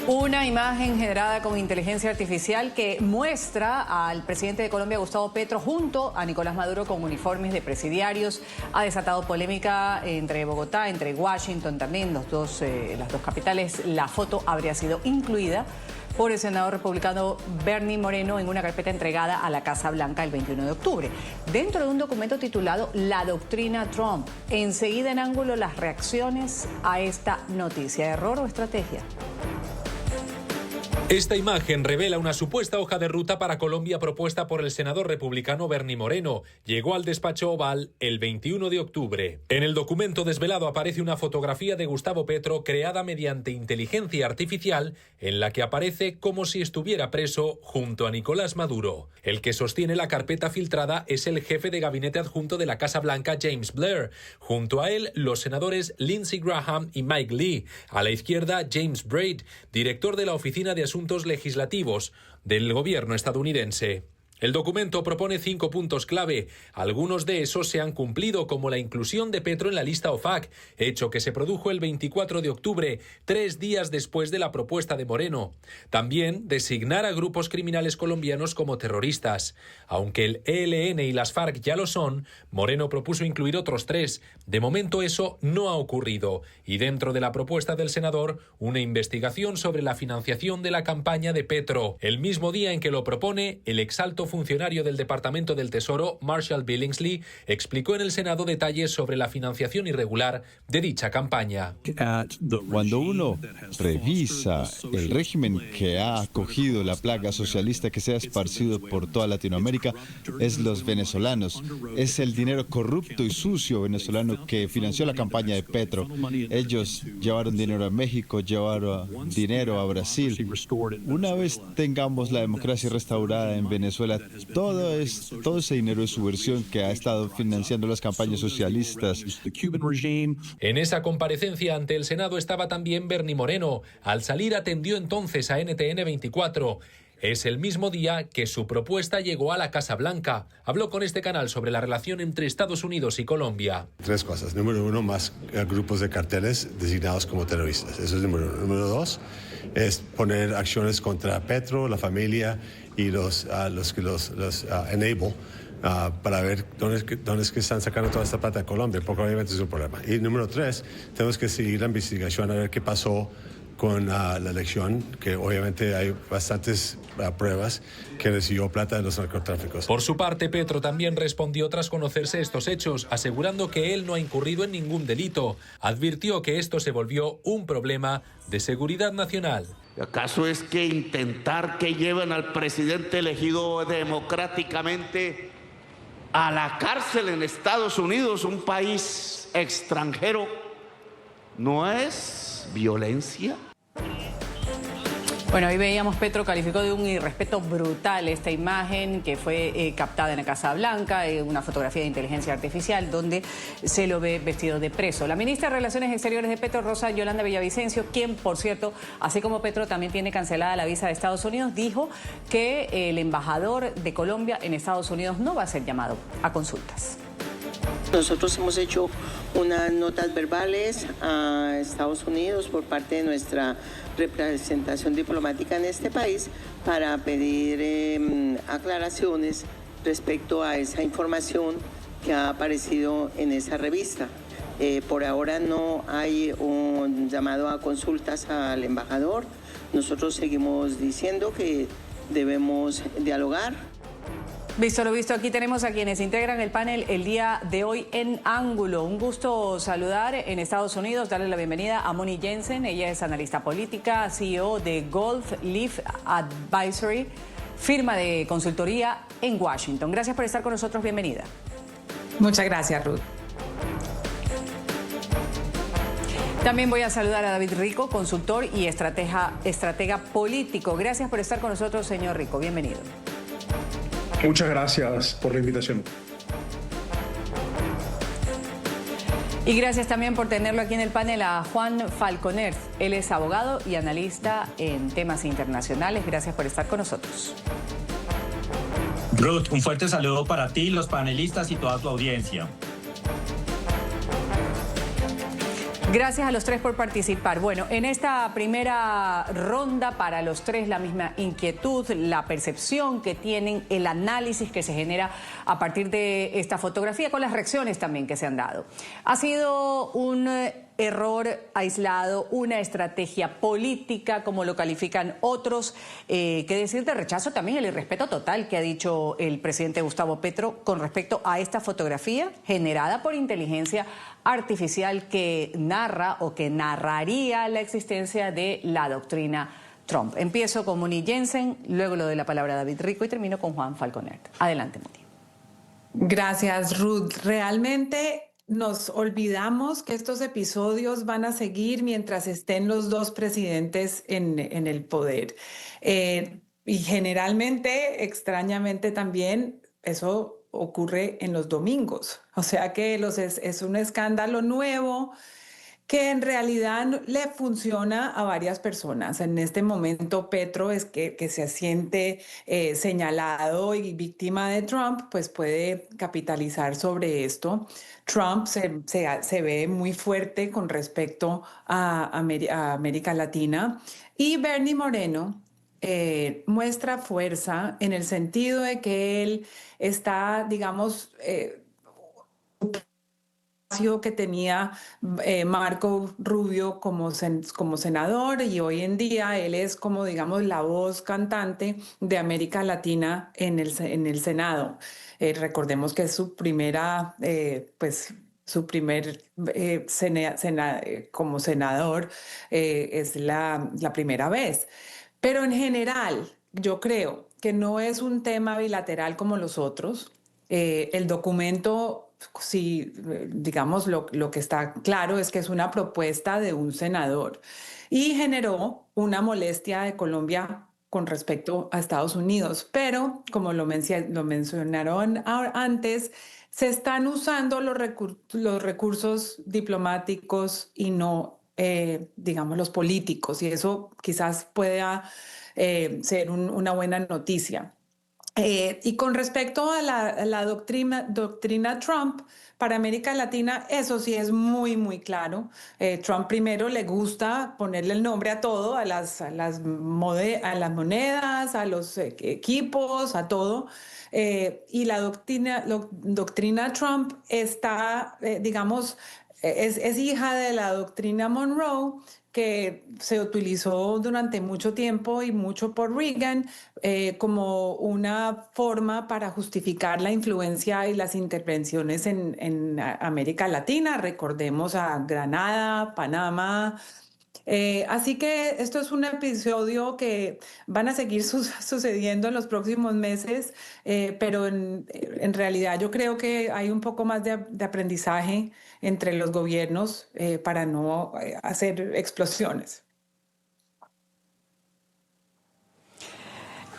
Una imagen generada con inteligencia artificial que muestra al presidente de Colombia, Gustavo Petro, junto a Nicolás Maduro con uniformes de presidiarios. Ha desatado polémica entre Bogotá, entre Washington también, las dos capitales. La foto habría sido incluida por el senador republicano Bernie Moreno en una carpeta entregada a la Casa Blanca el 21 de octubre. Dentro de un documento titulado La Doctrina Trump. Enseguida en ángulo las reacciones a esta noticia. ¿Error o estrategia? Esta imagen revela una supuesta hoja de ruta para Colombia propuesta por el senador republicano Bernie Moreno. Llegó al despacho Oval el 21 de octubre. En el documento desvelado aparece una fotografía de Gustavo Petro creada mediante inteligencia artificial en la que aparece como si estuviera preso junto a Nicolás Maduro. El que sostiene la carpeta filtrada es el jefe de gabinete adjunto de la Casa Blanca, James Blair. Junto a él, los senadores Lindsey Graham y Mike Lee. A la izquierda, James Braid, director de la Oficina de Asuntos Legislativos del gobierno estadounidense. El documento propone 5 puntos clave. Algunos de esos se han cumplido, como la inclusión de Petro en la lista OFAC, hecho que se produjo el 24 de octubre, 3 días después de la propuesta de Moreno. También designar a grupos criminales colombianos como terroristas. Aunque el ELN y las FARC ya lo son, Moreno propuso incluir otros 3. De momento eso no ha ocurrido. Y dentro de la propuesta del senador, una investigación sobre la financiación de la campaña de Petro. El mismo día en que lo propone, el exalto funcionario del Departamento del Tesoro, Marshall Billingsley, explicó en el Senado detalles sobre la financiación irregular de dicha campaña. Cuando uno revisa el régimen que ha acogido la plaga socialista que se ha esparcido por toda Latinoamérica, es los venezolanos. Es el dinero corrupto y sucio venezolano que financió la campaña de Petro. Ellos llevaron dinero a México, llevaron dinero a Brasil. Una vez tengamos la democracia restaurada en Venezuela, todo ese dinero es subversión que ha estado financiando las campañas socialistas. En esa comparecencia ante el Senado estaba también Bernie Moreno. Al salir atendió entonces a NTN 24. Es el mismo día que su propuesta llegó a la Casa Blanca. Habló con este canal sobre la relación entre Estados Unidos y Colombia. 3 cosas. Número 1, más grupos de carteles designados como terroristas. Eso es número 1. Número 2, es poner acciones contra Petro, la familia y los que los enable para ver dónde es que están sacando toda esta plata de Colombia, porque obviamente es un problema. Y número 3, tenemos que seguir la investigación a ver qué pasó con la elección, que obviamente hay bastantes pruebas que recibió plata de los narcotráficos. Por su parte, Petro también respondió tras conocerse estos hechos, asegurando que él no ha incurrido en ningún delito. Advirtió que esto se volvió un problema de seguridad nacional. ¿Acaso es que intentar que lleven al presidente elegido democráticamente a la cárcel en Estados Unidos, un país extranjero, no es violencia? Bueno, ahí veíamos, Petro calificó de un irrespeto brutal esta imagen que fue captada en la Casa Blanca, una fotografía de inteligencia artificial donde se lo ve vestido de preso. La ministra de Relaciones Exteriores de Petro, Rosa Yolanda Villavicencio, quien, por cierto, así como Petro, también tiene cancelada la visa de Estados Unidos, dijo que el embajador de Colombia en Estados Unidos no va a ser llamado a consultas. Nosotros hemos hecho unas notas verbales a Estados Unidos por parte de nuestra representación diplomática en este país para pedir aclaraciones respecto a esa información que ha aparecido en esa revista. Por ahora no hay un llamado a consultas al embajador. Nosotros seguimos diciendo que debemos dialogar. Visto lo visto, aquí tenemos a quienes integran el panel el día de hoy en Ángulo. Un gusto saludar en Estados Unidos, darle la bienvenida a Moni Jensen. Ella es analista política, CEO de Gulf Leaf Advisory, firma de consultoría en Washington. Gracias por estar con nosotros, bienvenida. Muchas gracias, Ruth. También voy a saludar a David Rico, consultor y estratega político. Gracias por estar con nosotros, señor Rico, bienvenido. Muchas gracias por la invitación. Y gracias también por tenerlo aquí en el panel a Juan Falconer. Él es abogado y analista en temas internacionales. Gracias por estar con nosotros. Ruth, un fuerte saludo para ti, los panelistas y toda tu audiencia. Gracias a los tres por participar. Bueno, en esta primera ronda para los tres la misma inquietud, la percepción que tienen, el análisis que se genera a partir de esta fotografía con las reacciones también que se han dado. Ha sido un error aislado, una estrategia política, como lo califican otros, que decir de rechazo también el irrespeto total que ha dicho el presidente Gustavo Petro con respecto a esta fotografía generada por inteligencia artificial que narra o que narraría la existencia de la doctrina Trump. Empiezo con Muni Jensen, luego lo de la palabra David Rico y termino con Juan Falconer. Adelante, Muni. Gracias, Ruth. Realmente nos olvidamos que estos episodios van a seguir mientras estén los dos presidentes en el poder. Y generalmente, extrañamente también, eso ocurre en los domingos. O sea que es un escándalo nuevo que en realidad le funciona a varias personas. En este momento Petro es que se siente señalado y víctima de Trump, pues puede capitalizar sobre esto. Trump se ve muy fuerte con respecto a América Latina y Bernie Moreno muestra fuerza en el sentido de que él está, digamos, que tenía Marco Rubio como senador y hoy en día él es como, digamos, la voz cantante de América Latina en el Senado. Recordemos que es su primera, como senador es la primera vez. Pero en general, yo creo que no es un tema bilateral como los otros. El documento, sí, digamos, lo que está claro es que es una propuesta de un senador y generó una molestia de Colombia con respecto a Estados Unidos. Pero, como lo mencionaron antes, se están usando los recursos diplomáticos y no digamos, los políticos, y eso quizás pueda ser una buena noticia. Y con respecto a la doctrina Trump, para América Latina eso sí es muy, muy claro. Trump primero le gusta ponerle el nombre a todo, a las monedas, a los equipos, a todo. Y la doctrina Trump está, digamos, es hija de la doctrina Monroe, que se utilizó durante mucho tiempo y mucho por Reagan como una forma para justificar la influencia y las intervenciones en América Latina. Recordemos a Granada, Panamá. Así que esto es un episodio que van a seguir sucediendo en los próximos meses, pero en realidad yo creo que hay un poco más de aprendizaje entre los gobiernos para no hacer explosiones.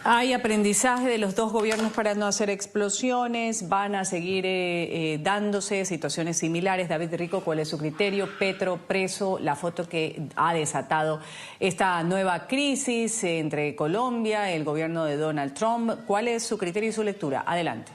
Hay aprendizaje de los dos gobiernos para no hacer explosiones, van a seguir dándose situaciones similares. David Rico, ¿cuál es su criterio? Petro preso, la foto que ha desatado esta nueva crisis entre Colombia, el gobierno de Donald Trump. ¿Cuál es su criterio y su lectura? Adelante.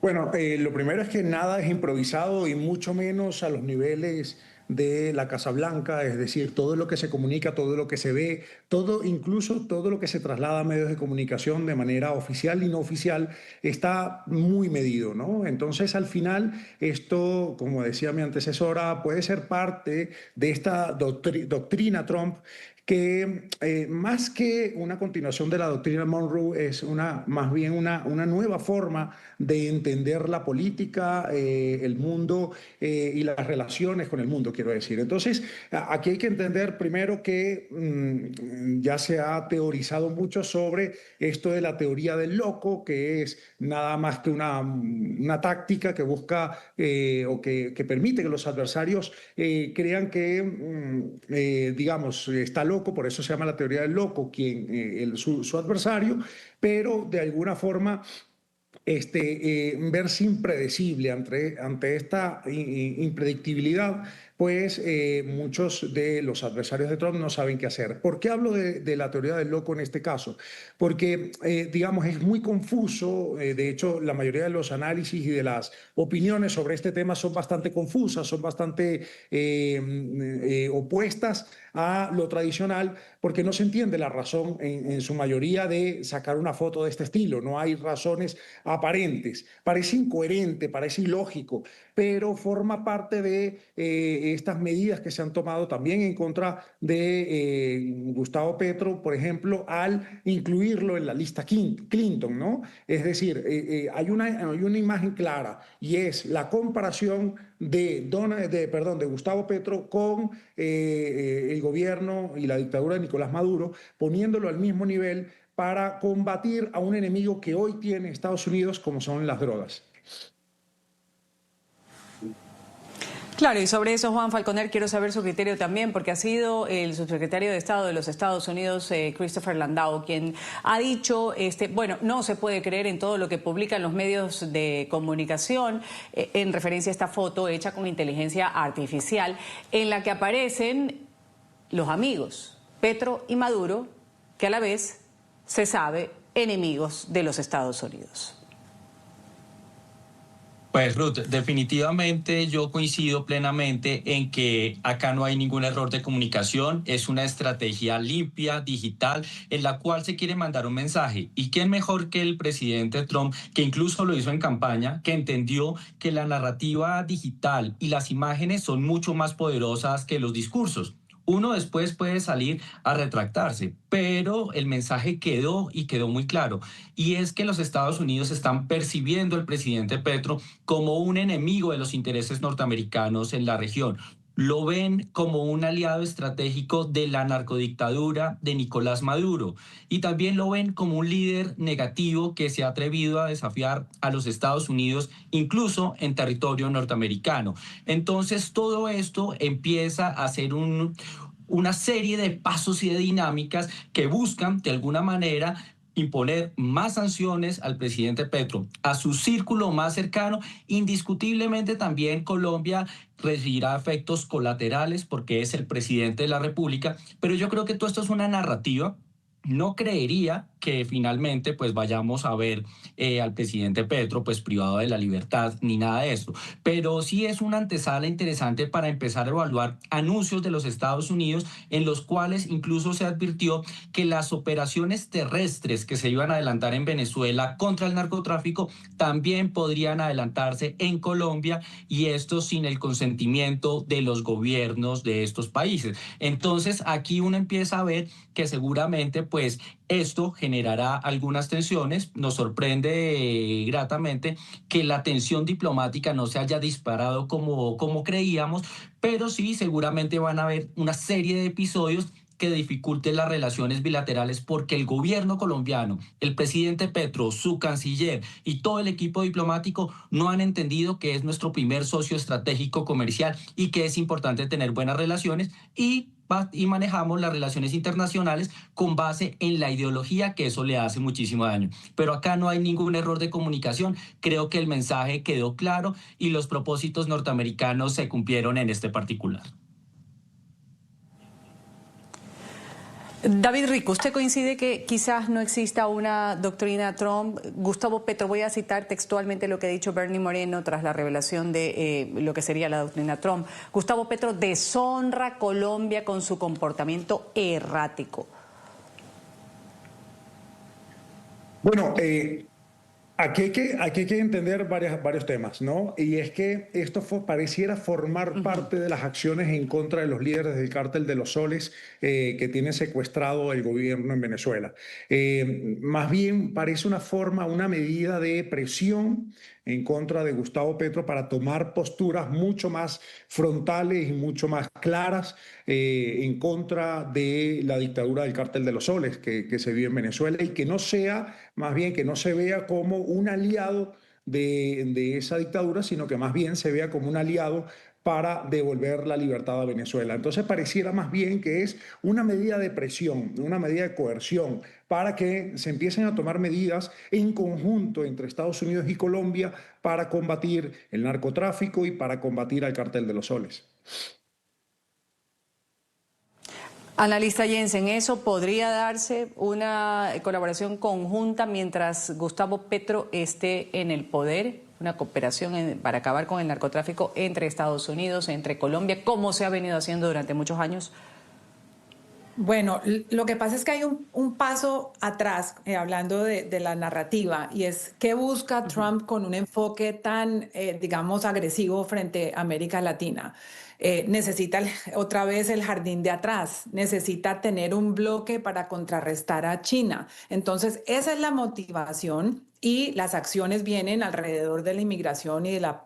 Bueno, lo primero es que nada es improvisado y mucho menos a los niveles de la Casa Blanca, es decir, todo lo que se comunica, todo lo que se ve, todo, incluso todo lo que se traslada a medios de comunicación de manera oficial y no oficial, está muy medido, ¿no? Entonces, al final, esto, como decía mi antecesora, puede ser parte de esta doctrina Trump, que más que una continuación de la doctrina Monroe es más bien una nueva forma de entender la política, el mundo y las relaciones con el mundo, quiero decir. Entonces, aquí hay que entender primero que ya se ha teorizado mucho sobre esto de la teoría del loco, que es nada más que una táctica que busca o que permite que los adversarios crean que, digamos, está loco, por eso se llama la teoría del loco, su adversario, pero de alguna forma verse impredecible ante esta impredictibilidad, pues muchos de los adversarios de Trump no saben qué hacer. ¿Por qué hablo de la teoría del loco en este caso? Porque, digamos, es muy confuso. De hecho, la mayoría de los análisis y de las opiniones sobre este tema son bastante confusas, son bastante opuestas a lo tradicional, porque no se entiende la razón en su mayoría de sacar una foto de este estilo. No hay razones aparentes. Parece incoherente, parece ilógico, pero forma parte de estas medidas que se han tomado también en contra de Gustavo Petro, por ejemplo, al incluirlo en la lista Clinton, ¿no? Es decir, hay una imagen clara, y es la comparación de Gustavo Petro con el gobierno y la dictadura de Nicolás Maduro, poniéndolo al mismo nivel para combatir a un enemigo que hoy tiene Estados Unidos, como son las drogas. Claro, y sobre eso, Juan Falconer, quiero saber su criterio también, porque ha sido el subsecretario de Estado de los Estados Unidos, Christopher Landau, quien ha dicho, bueno, no se puede creer en todo lo que publican los medios de comunicación, en referencia a esta foto hecha con inteligencia artificial, en la que aparecen los amigos, Petro y Maduro, que a la vez se sabe enemigos de los Estados Unidos. Pues Ruth, definitivamente yo coincido plenamente en que acá no hay ningún error de comunicación, es una estrategia limpia, digital, en la cual se quiere mandar un mensaje. ¿Y quién mejor que el presidente Trump, que incluso lo hizo en campaña, que entendió que la narrativa digital y las imágenes son mucho más poderosas que los discursos? Uno después puede salir a retractarse, pero el mensaje quedó y quedó muy claro. Y es que los Estados Unidos están percibiendo al presidente Petro como un enemigo de los intereses norteamericanos en la región. Lo ven como un aliado estratégico de la narcodictadura de Nicolás Maduro y también lo ven como un líder negativo que se ha atrevido a desafiar a los Estados Unidos, incluso en territorio norteamericano. Entonces todo esto empieza a ser una serie de pasos y de dinámicas que buscan de alguna manera imponer más sanciones al presidente Petro, a su círculo más cercano. Indiscutiblemente también Colombia recibirá efectos colaterales porque es el presidente de la República, pero yo creo que todo esto es una narrativa. No creería que finalmente pues vayamos a ver al presidente Petro pues privado de la libertad ni nada de esto, pero sí es una antesala interesante para empezar a evaluar anuncios de los Estados Unidos en los cuales incluso se advirtió que las operaciones terrestres que se iban a adelantar en Venezuela contra el narcotráfico también podrían adelantarse en Colombia, y esto sin el consentimiento de los gobiernos de estos países. Entonces aquí uno empieza a ver que seguramente pues esto generará algunas tensiones. Nos sorprende gratamente que la tensión diplomática no se haya disparado como creíamos, pero sí seguramente van a haber una serie de episodios que dificulten las relaciones bilaterales, porque el gobierno colombiano, el presidente Petro, su canciller y todo el equipo diplomático no han entendido que es nuestro primer socio estratégico comercial y que es importante tener buenas relaciones, y manejamos las relaciones internacionales con base en la ideología, que eso le hace muchísimo daño. Pero acá no hay ningún error de comunicación. Creo que el mensaje quedó claro y los propósitos norteamericanos se cumplieron en este particular. David Rico, ¿usted coincide que quizás no exista una doctrina Trump? Gustavo Petro, voy a citar textualmente lo que ha dicho Bernie Moreno tras la revelación de lo que sería la doctrina Trump. Gustavo Petro deshonra a Colombia con su comportamiento errático. Bueno, aquí hay que entender varios temas, ¿no? Y es que esto pareciera formar parte de las acciones en contra de los líderes del cártel de los soles que tiene secuestrado el gobierno en Venezuela. Más bien parece una medida de presión en contra de Gustavo Petro para tomar posturas mucho más frontales y mucho más claras en contra de la dictadura del cártel de los soles que se vive en Venezuela, y que no sea, más bien que no se vea como un aliado de esa dictadura, sino que más bien se vea como un aliado para devolver la libertad a Venezuela. Entonces pareciera más bien que es una medida de presión, una medida de coerción, para que se empiecen a tomar medidas en conjunto entre Estados Unidos y Colombia para combatir el narcotráfico y para combatir al cártel de los soles. Analista Jensen, ¿eso podría darse una colaboración conjunta mientras Gustavo Petro esté en el poder? Una cooperación para acabar con el narcotráfico entre Estados Unidos, entre Colombia, como se ha venido haciendo durante muchos años. Bueno, lo que pasa es que hay un paso atrás, hablando de la narrativa, y es ¿qué busca Trump con un enfoque tan, digamos, agresivo frente a América Latina? Necesita otra vez el jardín de atrás, necesita tener un bloque para contrarrestar a China. Entonces, esa es la motivación y las acciones vienen alrededor de la inmigración y de las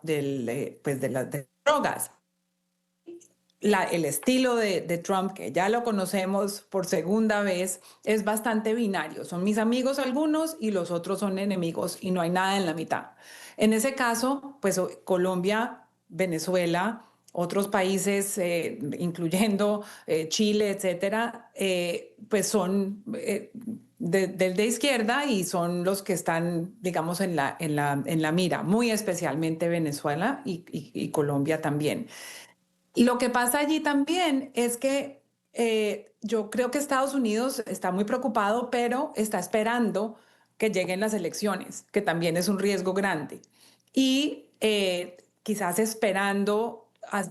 drogas. El estilo de Trump, que ya lo conocemos por segunda vez, es bastante binario. Son mis amigos algunos y los otros son enemigos y no hay nada en la mitad. En ese caso, pues Colombia, Venezuela, otros países, incluyendo Chile, etcétera, pues son de izquierda y son los que están, digamos, en la mira, muy especialmente Venezuela y Colombia también. Lo que pasa allí también es que yo creo que Estados Unidos está muy preocupado, pero está esperando que lleguen las elecciones, que también es un riesgo grande. Y quizás esperando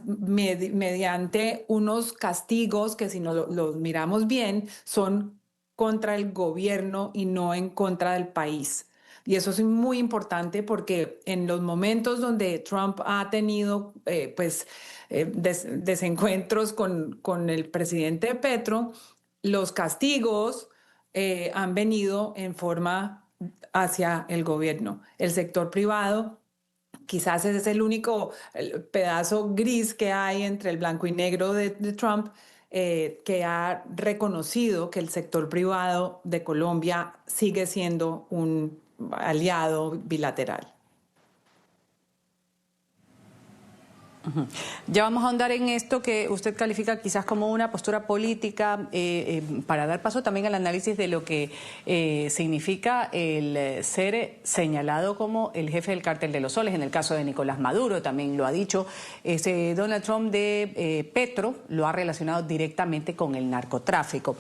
mediante unos castigos que, si no los miramos bien, son contra el gobierno y no en contra del país. Y eso es muy importante porque en los momentos donde Trump ha tenido desencuentros con el presidente Petro, los castigos han venido en forma hacia el gobierno. El sector privado quizás ese es el único pedazo gris que hay entre el blanco y negro de Trump, que ha reconocido que el sector privado de Colombia sigue siendo un aliado bilateral. Ya vamos a ahondar en esto que usted califica quizás como una postura política para dar paso también al análisis de lo que significa el ser señalado como el jefe del cártel de los soles. En el caso de Nicolás Maduro también lo ha dicho. Donald Trump de Petro lo ha relacionado directamente con el narcotráfico.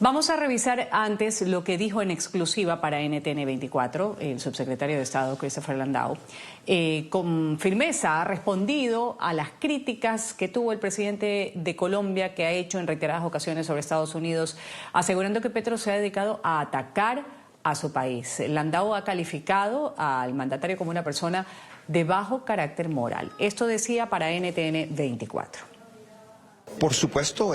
Vamos a revisar antes lo que dijo en exclusiva para NTN 24 el subsecretario de Estado, Christopher Landau. Con firmeza ha respondido a las críticas que tuvo el presidente de Colombia, que ha hecho en reiteradas ocasiones sobre Estados Unidos, asegurando que Petro se ha dedicado a atacar a su país. Landau ha calificado al mandatario como una persona de bajo carácter moral. Esto decía para NTN 24. Por supuesto,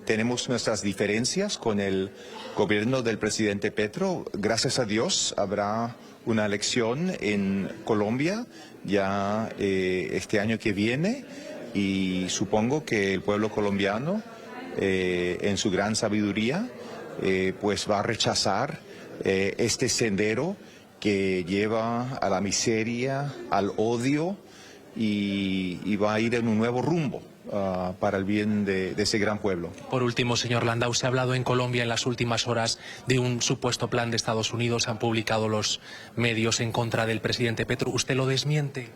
tenemos nuestras diferencias con el gobierno del presidente Petro. Gracias a Dios habrá una elección en Colombia ya este año que viene y supongo que el pueblo colombiano, en su gran sabiduría, pues va a rechazar este sendero que lleva a la miseria, al odio y va a ir en un nuevo rumbo. Para el bien de ese gran pueblo. Por último, señor Landau, se ha hablado en Colombia en las últimas horas de un supuesto plan de Estados Unidos. Han publicado los medios en contra del presidente Petro. ¿Usted lo desmiente?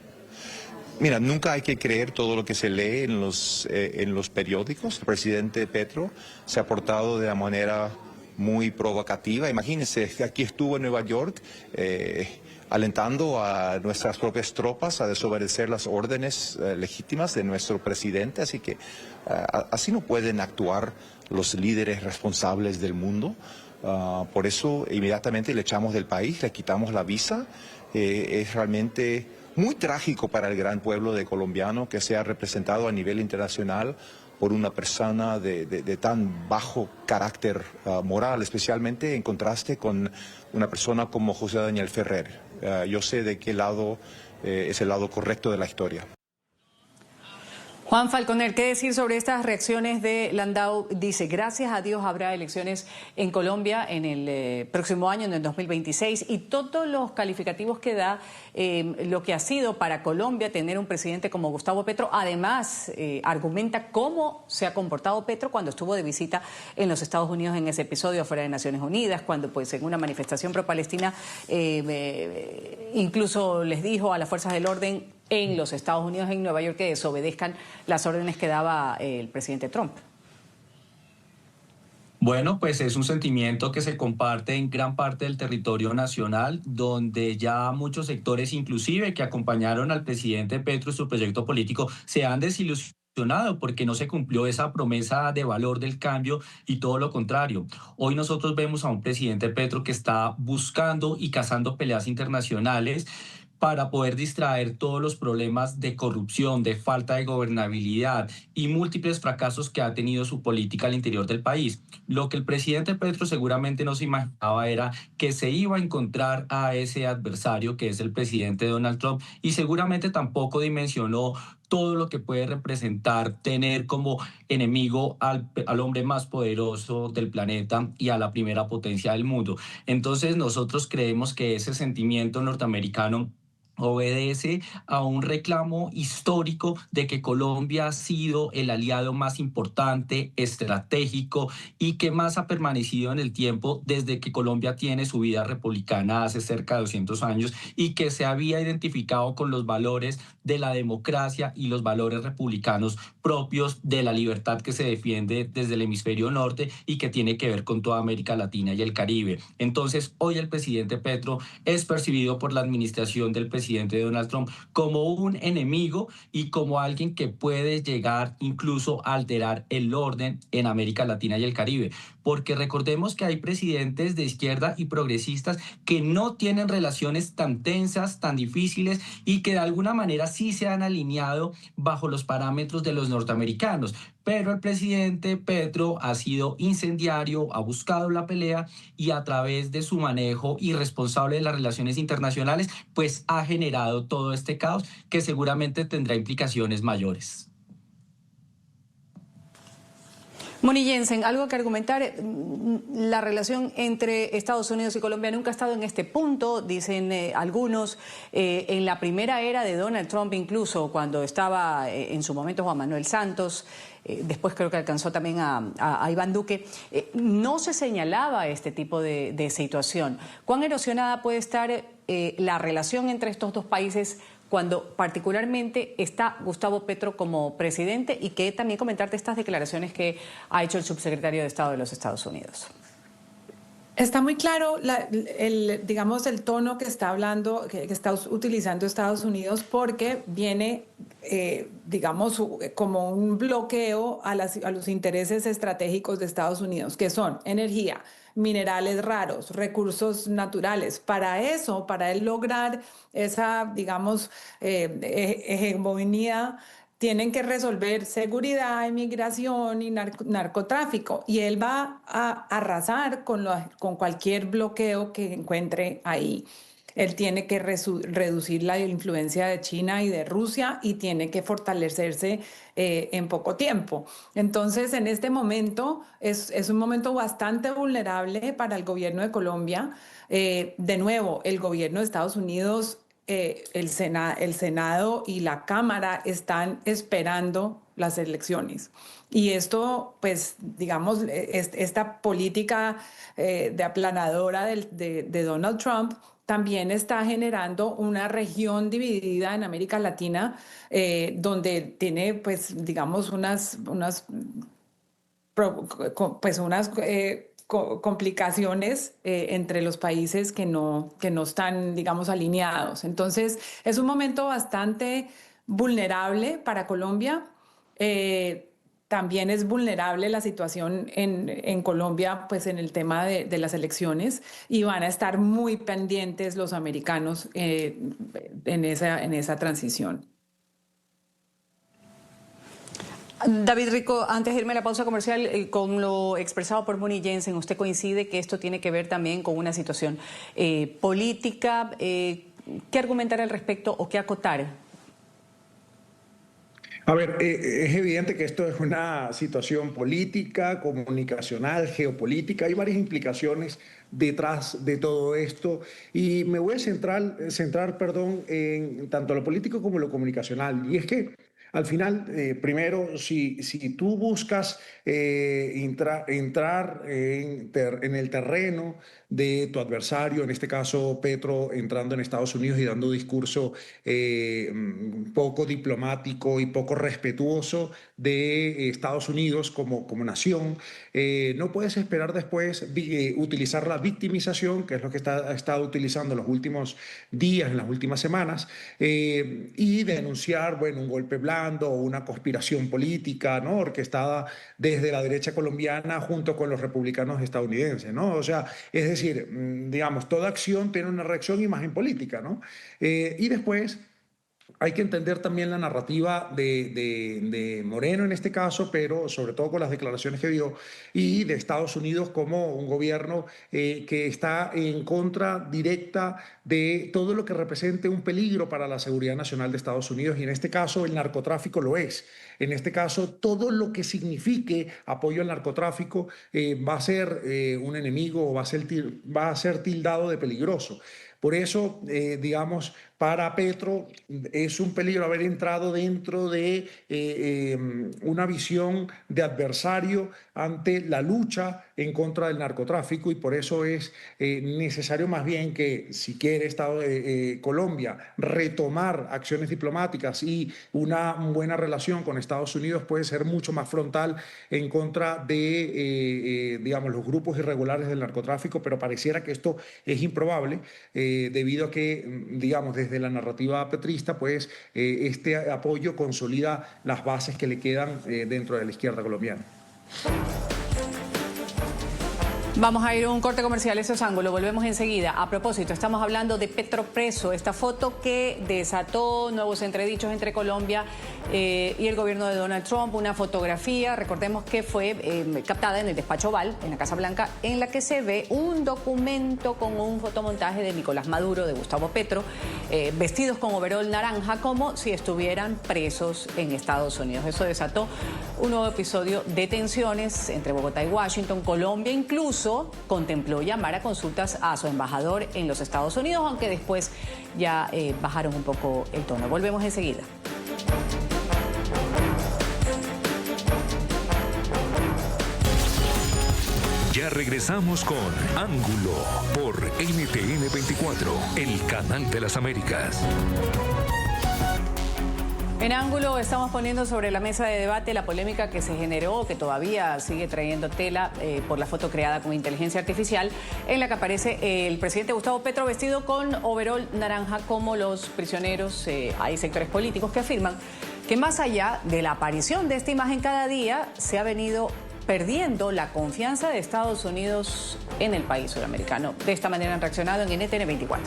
Mira, nunca hay que creer todo lo que se lee en los periódicos. El presidente Petro se ha portado de una manera muy provocativa. Imagínense, aquí estuvo en Nueva York alentando a nuestras propias tropas a desobedecer las órdenes legítimas de nuestro presidente. Así que así no pueden actuar los líderes responsables del mundo. Por eso inmediatamente le echamos del país, le quitamos la visa. Es realmente muy trágico para el gran pueblo de colombiano que sea representado a nivel internacional por una persona de tan bajo carácter moral, especialmente en contraste con una persona como José Daniel Ferrer. Yo sé de qué lado es el lado correcto de la historia. Juan Falconer, ¿qué decir sobre estas reacciones de Landau? Dice, gracias a Dios habrá elecciones en Colombia en el próximo año, en el 2026, y todos los calificativos que da lo que ha sido para Colombia tener un presidente como Gustavo Petro. Además, argumenta cómo se ha comportado Petro cuando estuvo de visita en los Estados Unidos en ese episodio afuera de Naciones Unidas, cuando pues en una manifestación pro-palestina incluso les dijo a las fuerzas del orden en los Estados Unidos, en Nueva York, que desobedezcan las órdenes que daba el presidente Trump. Bueno, pues es un sentimiento que se comparte en gran parte del territorio nacional, donde ya muchos sectores, inclusive que acompañaron al presidente Petro en su proyecto político, se han desilusionado porque no se cumplió esa promesa de valor del cambio y todo lo contrario. Hoy nosotros vemos a un presidente Petro que está buscando y cazando peleas internacionales para poder distraer todos los problemas de corrupción, de falta de gobernabilidad y múltiples fracasos que ha tenido su política al interior del país. Lo que el presidente Petro seguramente no se imaginaba era que se iba a encontrar a ese adversario que es el presidente Donald Trump, y seguramente tampoco dimensionó todo lo que puede representar tener como enemigo al hombre más poderoso del planeta y a la primera potencia del mundo. Entonces nosotros creemos que ese sentimiento norteamericano obedece a un reclamo histórico de que Colombia ha sido el aliado más importante, estratégico y que más ha permanecido en el tiempo desde que Colombia tiene su vida republicana hace cerca de 200 años, y que se había identificado con los valores de la democracia y los valores republicanos propios de la libertad que se defiende desde el hemisferio norte y que tiene que ver con toda América Latina y el Caribe. Entonces, hoy el presidente Petro es percibido por la administración del presidente Donald Trump como un enemigo y como alguien que puede llegar incluso a alterar el orden en América Latina y el Caribe. Porque recordemos que hay presidentes de izquierda y progresistas que no tienen relaciones tan tensas, tan difíciles, y que de alguna manera sí se han alineado bajo los parámetros de los norteamericanos. Pero el presidente Petro ha sido incendiario, ha buscado la pelea y a través de su manejo irresponsable de las relaciones internacionales, pues ha generado todo este caos que seguramente tendrá implicaciones mayores. Moni Jensen, algo que argumentar, la relación entre Estados Unidos y Colombia nunca ha estado en este punto, dicen algunos, en la primera era de Donald Trump, incluso cuando estaba en su momento Juan Manuel Santos, después creo que alcanzó también a Iván Duque, no se señalaba este tipo de situación. ¿Cuán erosionada puede estar la relación entre estos dos países cuando particularmente está Gustavo Petro como presidente, y que también comentarte estas declaraciones que ha hecho el subsecretario de Estado de los Estados Unidos? Está muy claro digamos, el tono que está hablando, que está utilizando Estados Unidos, porque viene, digamos, como un bloqueo a los intereses estratégicos de Estados Unidos, que son energía, minerales raros, recursos naturales. Para eso, para él lograr esa, digamos, hegemonía, tienen que resolver seguridad, inmigración y narcotráfico. Y él va a arrasar con cualquier bloqueo que encuentre ahí. Él tiene que reducir la influencia de China y de Rusia, y tiene que fortalecerse en poco tiempo. Entonces, en este momento es un momento bastante vulnerable para el gobierno de Colombia. De nuevo, el gobierno de Estados Unidos, el Senado y la Cámara están esperando las elecciones. Y esto, pues, digamos, esta política de aplanadora de Donald Trump también está generando una región dividida en América Latina, donde tiene, pues, digamos, unas complicaciones entre los países que no están, digamos, alineados. Entonces, es un momento bastante vulnerable para Colombia. También es vulnerable la situación en Colombia, pues en el tema de las elecciones, y van a estar muy pendientes los americanos en esa transición. David Rico, antes de irme a la pausa comercial, con lo expresado por Moni Jensen, ¿usted coincide que esto tiene que ver también con una situación política? ¿Qué argumentar al respecto o qué acotar? A ver, es evidente que esto es una situación política, comunicacional, geopolítica. Hay varias implicaciones detrás de todo esto, y me voy a centrar en tanto lo político como lo comunicacional. Y es que Al final, primero, si tú buscas entrar en el terreno de tu adversario, en este caso Petro entrando en Estados Unidos y dando un discurso poco diplomático y poco respetuoso de Estados Unidos como nación, no puedes esperar después utilizar la victimización, que es lo que ha estado utilizando en los últimos días, en las últimas semanas, y denunciar, bueno, un golpe blando o una conspiración política, ¿no?, orquestada desde la derecha colombiana junto con los republicanos estadounidenses, ¿no? O sea, es decir, digamos, toda acción tiene una reacción y imagen política, ¿no? Y después hay que entender también la narrativa de Moreno en este caso, pero sobre todo con las declaraciones que dio, y de Estados Unidos como un gobierno que está en contra directa de todo lo que represente un peligro para la seguridad nacional de Estados Unidos, y en este caso el narcotráfico lo es. En este caso, todo lo que signifique apoyo al narcotráfico va a ser un enemigo o va a ser tildado de peligroso. Por eso, digamos, para Petro es un peligro haber entrado dentro de una visión de adversario ante la lucha en contra del narcotráfico, y por eso es necesario más bien que, si quiere Colombia retomar acciones diplomáticas y una buena relación con Estados Unidos, puede ser mucho más frontal en contra de, digamos, los grupos irregulares del narcotráfico, pero pareciera que esto es improbable debido a que, digamos, desde la narrativa petrista, pues este apoyo consolida las bases que le quedan dentro de la izquierda colombiana. Vamos a ir a un corte comercial, eso es Ángulo, volvemos enseguida. A propósito, estamos hablando de Petro preso, esta foto que desató nuevos entredichos entre Colombia y el gobierno de Donald Trump, una fotografía, recordemos que fue captada en el despacho Oval, en la Casa Blanca, en la que se ve un documento con un fotomontaje de Nicolás Maduro, de Gustavo Petro, vestidos con overol naranja, como si estuvieran presos en Estados Unidos. Eso desató un nuevo episodio de tensiones entre Bogotá y Washington. Colombia incluso contempló llamar a consultas a su embajador en los Estados Unidos, aunque después ya bajaron un poco el tono. Volvemos enseguida. Ya regresamos con Ángulo por NTN 24, el canal de las Américas. En Ángulo estamos poniendo sobre la mesa de debate la polémica que se generó, que todavía sigue trayendo tela por la foto creada con inteligencia artificial, en la que aparece el presidente Gustavo Petro vestido con overol naranja como los prisioneros. Hay sectores políticos que afirman que más allá de la aparición de esta imagen cada día, se ha venido perdiendo la confianza de Estados Unidos en el país sudamericano. De esta manera han reaccionado en NTN 24.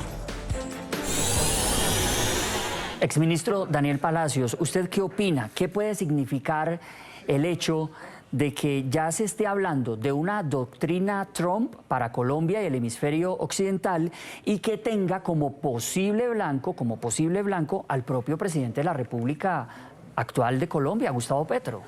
Exministro Daniel Palacios, ¿usted qué opina? ¿Qué puede significar el hecho de que ya se esté hablando de una doctrina Trump para Colombia y el hemisferio occidental, y que tenga como posible blanco al propio presidente de la República actual de Colombia, Gustavo Petro?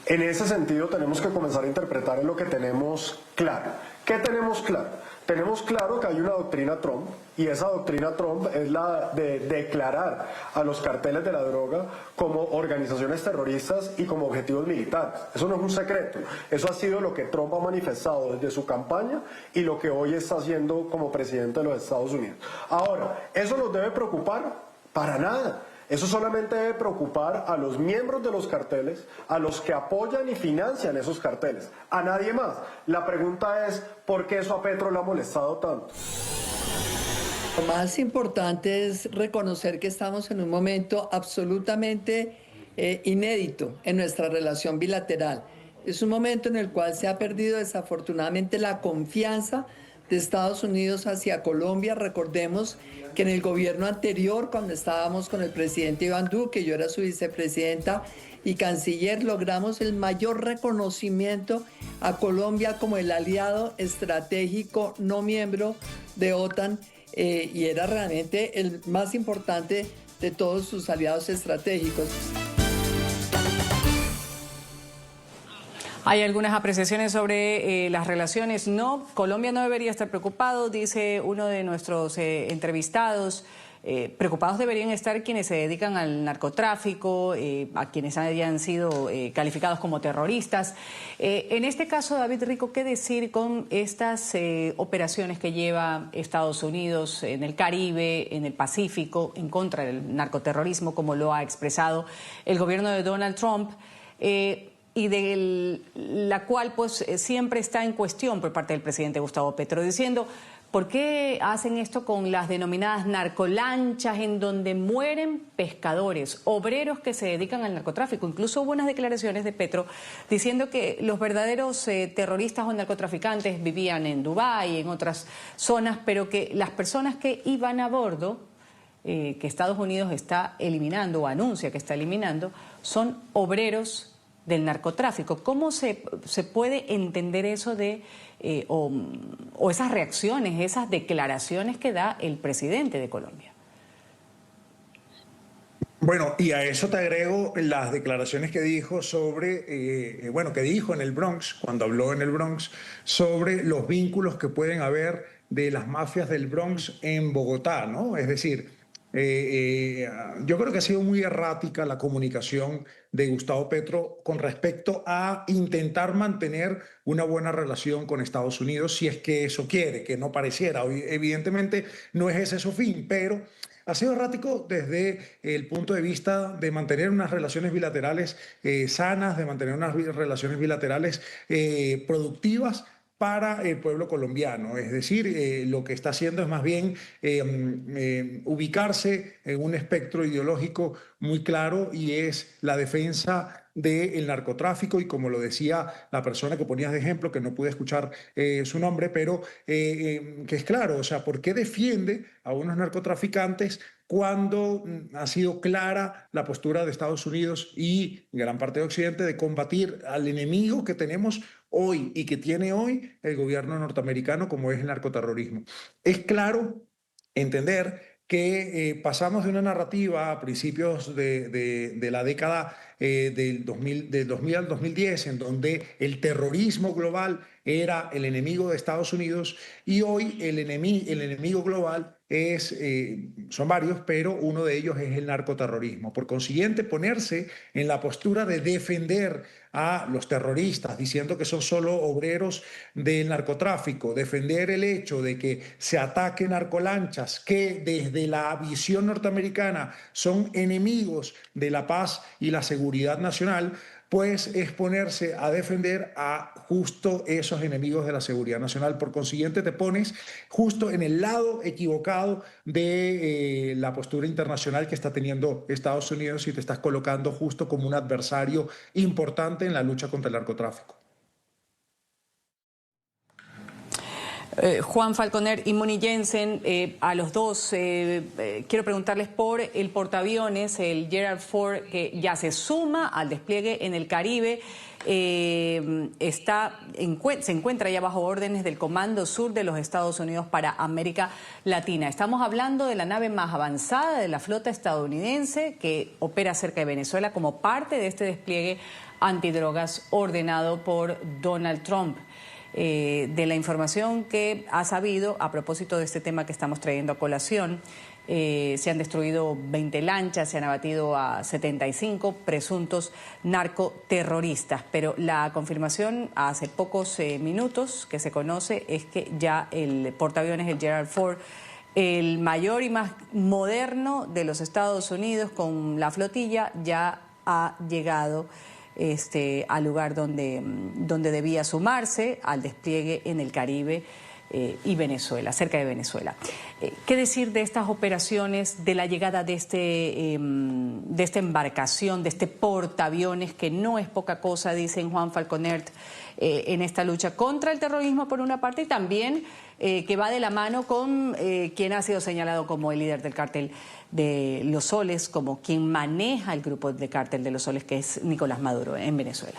En ese sentido tenemos que comenzar a interpretar en lo que tenemos claro. ¿Qué tenemos claro? Tenemos claro que hay una doctrina Trump, y esa doctrina Trump es la de declarar a los carteles de la droga como organizaciones terroristas y como objetivos militares. Eso no es un secreto, eso ha sido lo que Trump ha manifestado desde su campaña y lo que hoy está haciendo como presidente de los Estados Unidos. Ahora, ¿eso nos debe preocupar? Para nada. Eso solamente debe preocupar a los miembros de los carteles, a los que apoyan y financian esos carteles, a nadie más. La pregunta es, ¿por qué eso a Petro le ha molestado tanto? Lo más importante es reconocer que estamos en un momento absolutamente inédito en nuestra relación bilateral. Es un momento en el cual se ha perdido desafortunadamente la confianza de Estados Unidos hacia Colombia. Recordemos que en el gobierno anterior, cuando estábamos con el presidente Iván Duque, yo era su vicepresidenta y canciller, logramos el mayor reconocimiento a Colombia como el aliado estratégico no miembro de OTAN, y era realmente el más importante de todos sus aliados estratégicos. Hay algunas apreciaciones sobre las relaciones. No, Colombia no debería estar preocupado, dice uno de nuestros entrevistados. preocupados deberían estar quienes se dedican al narcotráfico, a quienes hayan sido calificados como terroristas. En este caso, David Rico, ¿qué decir con estas operaciones que lleva Estados Unidos en el Caribe, en el Pacífico, en contra del narcoterrorismo, como lo ha expresado el gobierno de Donald Trump? Y de la cual pues siempre está en cuestión por parte del presidente Gustavo Petro, diciendo: ¿por qué hacen esto con las denominadas narcolanchas, en donde mueren pescadores, obreros que se dedican al narcotráfico? Incluso hubo unas declaraciones de Petro diciendo que los verdaderos terroristas o narcotraficantes vivían en Dubái, en otras zonas, pero que las personas que iban a bordo, que Estados Unidos está eliminando o anuncia que está eliminando, son obreros del narcotráfico. ¿Cómo se puede entender eso de o esas reacciones, esas declaraciones que da el presidente de Colombia? Bueno, y a eso te agrego las declaraciones que dijo sobre, que dijo en el Bronx, cuando habló en el Bronx, sobre los vínculos que pueden haber de las mafias del Bronx en Bogotá, ¿no? Es decir, yo creo que ha sido muy errática la comunicación de Gustavo Petro con respecto a intentar mantener una buena relación con Estados Unidos, si es que eso quiere, que no pareciera. Evidentemente no es ese su fin, pero ha sido errático desde el punto de vista de mantener unas relaciones bilaterales sanas, de mantener unas relaciones bilaterales productivas para el pueblo colombiano. Es decir, lo que está haciendo es más bien ubicarse en un espectro ideológico muy claro, y es la defensa del narcotráfico, y como lo decía la persona que ponías de ejemplo, que no pude escuchar su nombre, pero que es claro, o sea, ¿por qué defiende a unos narcotraficantes cuando ha sido clara la postura de Estados Unidos y gran parte de Occidente de combatir al enemigo que tenemos hoy y que tiene hoy el gobierno norteamericano, como es el narcoterrorismo? Es claro entender que pasamos de una narrativa a principios de la década del 2000 al 2010, en donde el terrorismo global era el enemigo de Estados Unidos, y hoy el enemigo global son varios, pero uno de ellos es el narcoterrorismo. Por consiguiente, ponerse en la postura de defender a los terroristas, diciendo que son solo obreros del narcotráfico, defender el hecho de que se ataquen narcolanchas, que desde la visión norteamericana son enemigos de la paz y la seguridad nacional, pues es ponerse a defender a justo esos enemigos de la seguridad nacional. Por consiguiente, te pones justo en el lado equivocado de la postura internacional que está teniendo Estados Unidos, y te estás colocando justo como un adversario importante en la lucha contra el narcotráfico. Juan Falconer y Moni Jensen, a los dos quiero preguntarles por el portaaviones, el Gerald Ford, que ya se suma al despliegue en el Caribe. Se encuentra ya bajo órdenes del Comando Sur de los Estados Unidos para América Latina. Estamos hablando de la nave más avanzada de la flota estadounidense, que opera cerca de Venezuela como parte de este despliegue antidrogas ordenado por Donald Trump. De la información que ha sabido a propósito de este tema que estamos trayendo a colación, se han destruido 20 lanchas, se han abatido a 75 presuntos narcoterroristas, pero la confirmación hace pocos minutos que se conoce es que ya el portaaviones, el Gerald Ford, el mayor y más moderno de los Estados Unidos con la flotilla, ya ha llegado al lugar donde debía sumarse al despliegue en el Caribe y Venezuela, cerca de Venezuela. ¿Qué decir de estas operaciones, de la llegada de esta embarcación, de este portaaviones, que no es poca cosa, dicen Juan Falconer, en esta lucha contra el terrorismo por una parte, y también que va de la mano con quien ha sido señalado como el líder del cártel de Los Soles, como quien maneja el grupo de cártel de Los Soles, que es Nicolás Maduro en Venezuela?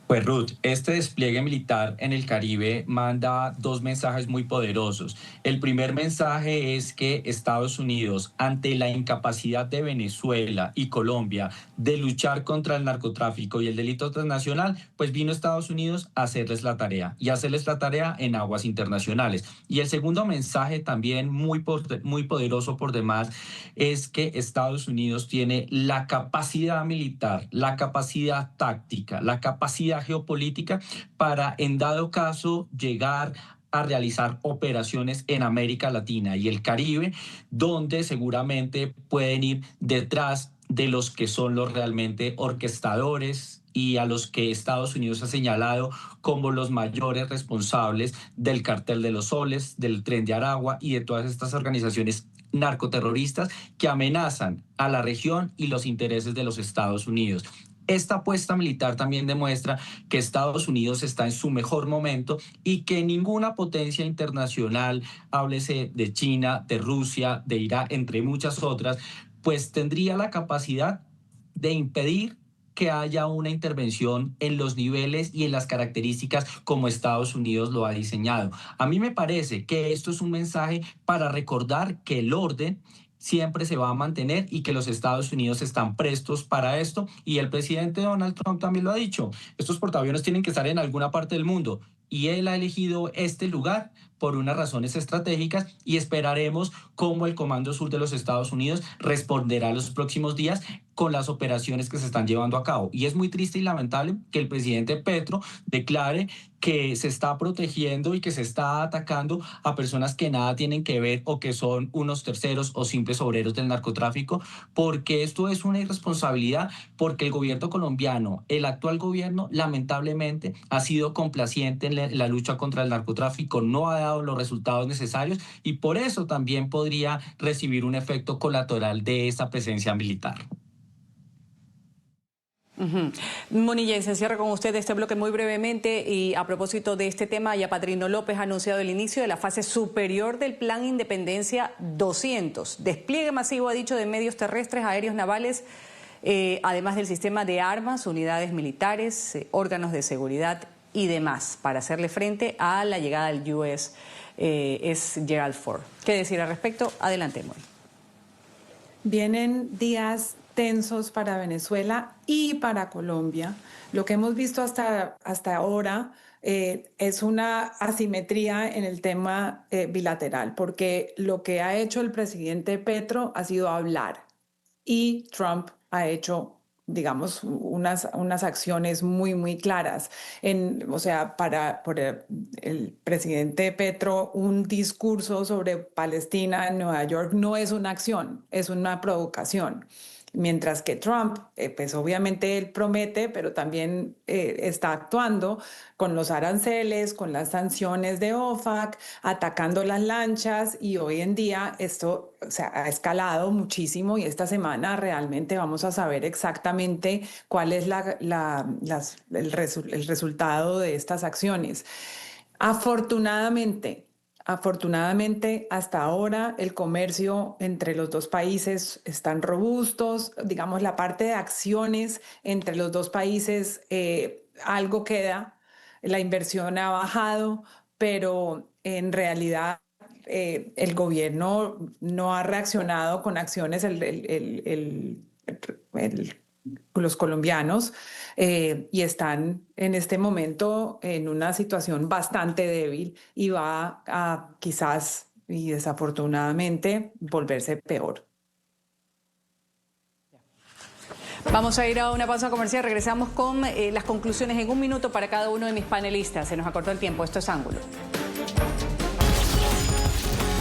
Pues Ruth, este despliegue militar en el Caribe manda dos mensajes muy poderosos. El primer mensaje es que Estados Unidos, ante la incapacidad de Venezuela y Colombia de luchar contra el narcotráfico y el delito transnacional, pues vino Estados Unidos a hacerles la tarea y hacerles la tarea en aguas internacionales. Y el segundo mensaje también muy poderoso por demás es que Estados Unidos tiene la capacidad militar, la capacidad táctica, la capacidad geopolítica para, en dado caso, llegar a realizar operaciones en América Latina y el Caribe, donde seguramente pueden ir detrás de los que son los realmente orquestadores y a los que Estados Unidos ha señalado como los mayores responsables del Cartel de los Soles, del Tren de Aragua y de todas estas organizaciones narcoterroristas que amenazan a la región y los intereses de los Estados Unidos. Esta apuesta militar también demuestra que Estados Unidos está en su mejor momento y que ninguna potencia internacional, háblese de China, de Rusia, de Irán, entre muchas otras, pues tendría la capacidad de impedir que haya una intervención en los niveles y en las características como Estados Unidos lo ha diseñado. A mí me parece que esto es un mensaje para recordar que el orden siempre se va a mantener y que los Estados Unidos están prestos para esto. Y el presidente Donald Trump también lo ha dicho. Estos portaaviones tienen que estar en alguna parte del mundo y él ha elegido este lugar por unas razones estratégicas y esperaremos cómo el Comando Sur de los Estados Unidos responderá los próximos días con las operaciones que se están llevando a cabo. Y es muy triste y lamentable que el presidente Petro declare que se está protegiendo y que se está atacando a personas que nada tienen que ver o que son unos terceros o simples obreros del narcotráfico, porque esto es una irresponsabilidad, porque el gobierno colombiano, el actual gobierno, lamentablemente ha sido complaciente en la lucha contra el narcotráfico, no ha dado los resultados necesarios y por eso también podría recibir un efecto colateral de esa presencia militar. Moni Jensen, cierro con usted este bloque muy brevemente y a propósito de este tema, ya Patrino López ha anunciado el inicio de la fase superior del Plan Independencia 200. Despliegue masivo, ha dicho, de medios terrestres, aéreos, navales, además del sistema de armas, unidades militares, órganos de seguridad y demás, para hacerle frente a la llegada del US Gerald Ford. ¿Qué decir al respecto? Adelante, Moni. Vienen días tensos para Venezuela y para Colombia. Lo que hemos visto hasta ahora es una asimetría en el tema bilateral, porque lo que ha hecho el presidente Petro ha sido hablar y Trump ha hecho, digamos, unas acciones muy claras. Por el presidente Petro, un discurso sobre Palestina en Nueva York no es una acción, es una provocación. Mientras que Trump, pues obviamente él promete, pero también está actuando con los aranceles, con las sanciones de OFAC, atacando las lanchas y hoy en día esto ha escalado muchísimo y esta semana realmente vamos a saber exactamente cuál es el resultado de estas acciones. Afortunadamente, hasta ahora el comercio entre los dos países están robustos, digamos, la parte de acciones entre los dos países algo queda, la inversión ha bajado, pero en realidad el gobierno no ha reaccionado con acciones, los colombianos y están en este momento en una situación bastante débil y va a quizás y desafortunadamente volverse peor. Vamos a ir a una pausa comercial, regresamos con las conclusiones en un minuto para cada uno de mis panelistas. Se nos acortó el tiempo, esto es Ángulo.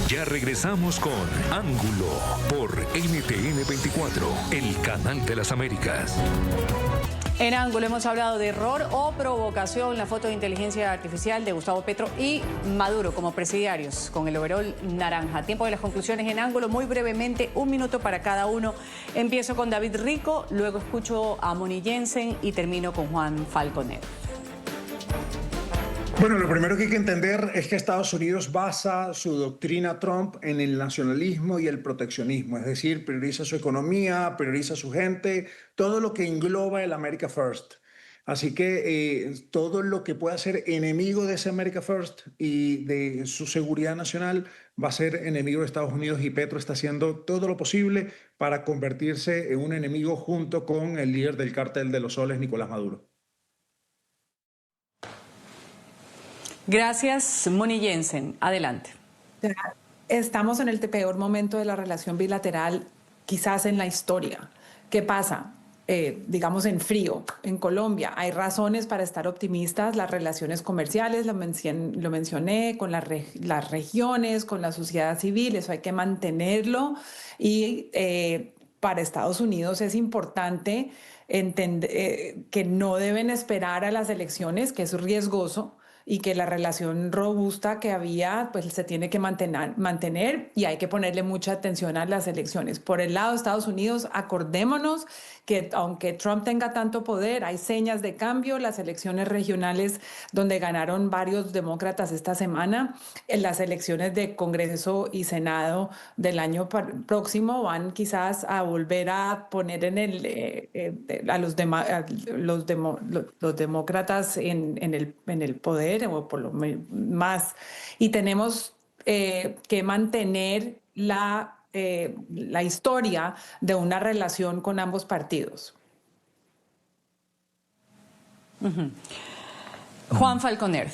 Ya regresamos con Ángulo por NTN 24, el canal de las Américas. En Ángulo hemos hablado de error o provocación, la foto de inteligencia artificial de Gustavo Petro y Maduro como presidiarios con el overol naranja. Tiempo de las conclusiones en Ángulo, muy brevemente, un minuto para cada uno. Empiezo con David Rico, luego escucho a Moni Jensen y termino con Juan Falconer. Bueno, lo primero que hay que entender es que Estados Unidos basa su doctrina Trump en el nacionalismo y el proteccionismo, es decir, prioriza su economía, prioriza su gente, todo lo que engloba el America First. Así que todo lo que pueda ser enemigo de ese America First y de su seguridad nacional va a ser enemigo de Estados Unidos, y Petro está haciendo todo lo posible para convertirse en un enemigo junto con el líder del cártel de los soles, Nicolás Maduro. Gracias, Moni Jensen. Adelante. Estamos en el peor momento de la relación bilateral, quizás en la historia. ¿Qué pasa? Digamos en frío, en Colombia hay razones para estar optimistas. Las relaciones comerciales, lo mencioné, con las regiones, con la sociedad civil, eso hay que mantenerlo. Y para Estados Unidos es importante entender que no deben esperar a las elecciones, que es riesgoso, y que la relación robusta que había pues se tiene que mantener, y hay que ponerle mucha atención a las elecciones. Por el lado de Estados Unidos, acordémonos que aunque Trump tenga tanto poder, hay señas de cambio. Las elecciones regionales donde ganaron varios demócratas esta semana, en las elecciones de Congreso y Senado del año próximo van quizás a volver a poner a los demócratas en el poder, o por lo más, y tenemos que mantener la historia de una relación con ambos partidos. Juan Falconer.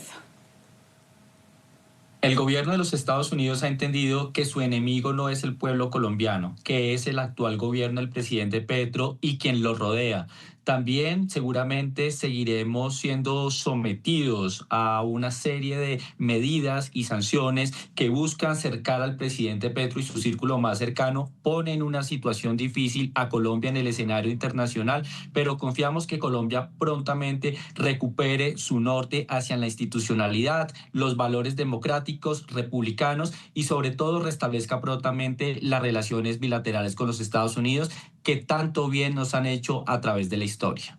El gobierno de los Estados Unidos ha entendido que su enemigo no es el pueblo colombiano, que es el actual gobierno del presidente Petro y quien lo rodea. También seguramente seguiremos siendo sometidos a una serie de medidas y sanciones que buscan acercar al presidente Petro y su círculo más cercano, ponen en una situación difícil a Colombia en el escenario internacional, pero confiamos que Colombia prontamente recupere su norte hacia la institucionalidad, los valores democráticos, republicanos, y sobre todo restablezca prontamente las relaciones bilaterales con los Estados Unidos, que tanto bien nos han hecho a través de la historia.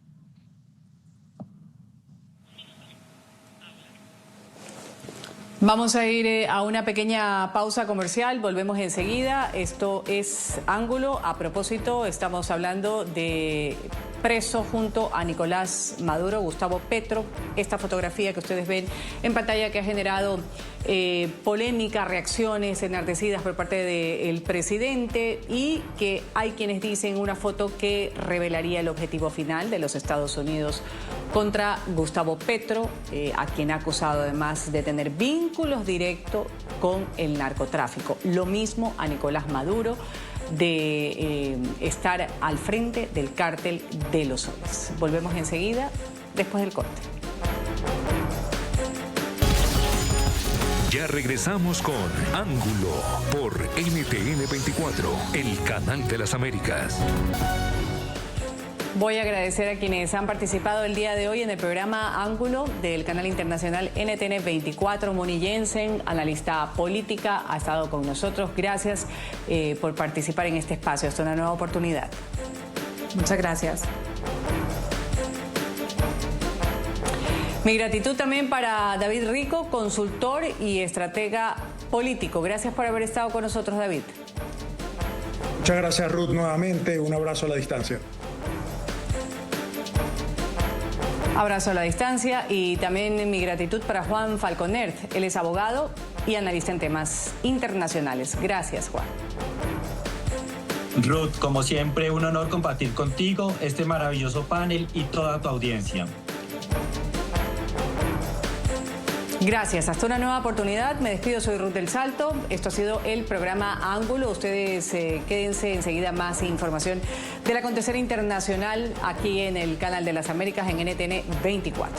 Vamos a ir a una pequeña pausa comercial, volvemos enseguida. Esto es Ángulo. A propósito, estamos hablando de preso junto a Nicolás Maduro, Gustavo Petro. Esta fotografía que ustedes ven en pantalla, que ha generado polémica, reacciones enardecidas por parte del presidente, y que hay quienes dicen una foto que revelaría el objetivo final de los Estados Unidos contra Gustavo Petro, a quien ha acusado además de tener vínculos directos con el narcotráfico. Lo mismo a Nicolás Maduro, de estar al frente del cártel de los soles. Volvemos enseguida, después del corte. Ya regresamos con Ángulo por NTN 24, el canal de las Américas. Voy a agradecer a quienes han participado el día de hoy en el programa Ángulo del canal internacional NTN 24. Moni Jensen, analista política, ha estado con nosotros. Gracias por participar en este espacio. Hasta una nueva oportunidad. Muchas gracias. Mi gratitud también para David Rico, consultor y estratega político. Gracias por haber estado con nosotros, David. Muchas gracias, Ruth, nuevamente. Un abrazo a la distancia. Abrazo a la distancia, y también mi gratitud para Juan Falconer. Él es abogado y analista en temas internacionales. Gracias, Juan. Ruth, como siempre, un honor compartir contigo este maravilloso panel y toda tu audiencia. Gracias, hasta una nueva oportunidad. Me despido, soy Ruth del Salto. Esto ha sido el programa Ángulo. Ustedes quédense, enseguida más información del acontecer internacional aquí en el canal de las Américas en NTN 24.